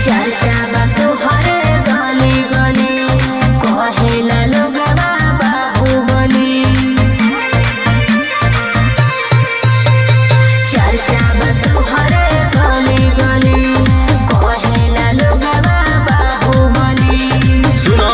चर्चा बा तोहरे गली गली कहेला लोगवा बाहुबली। चर्चा बा तोहरे गली गली कहेला लोगवा बाहुबली। सुनो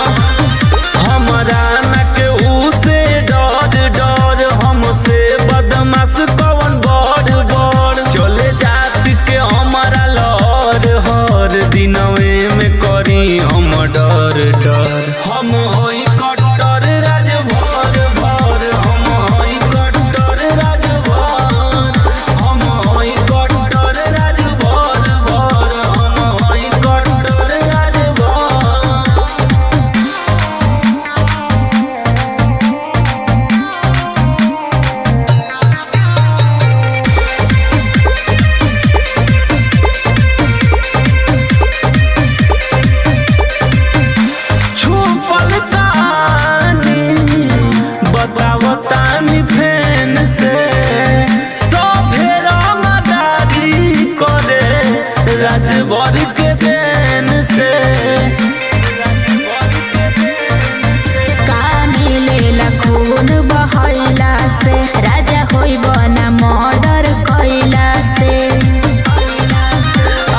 हमरा न केहू से डर डर हमसे बदमाश कौन बड़ बड़ चले जात के हमारा लहर हर दिनवे में करी हम डर डर। हम होई कट्टर राज भर भर हम होई कट्टर राज भर हम होई कट्टर राज भर भर हम होई कट्टर राज भर। छुपल तानी बतावतानी फैन से सभे रंगदारी करे राजभर के देन से। का मिलेला खून बहैला से राजा होइब ना मर्डर कइला से।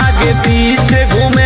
आगे पीछे घूमे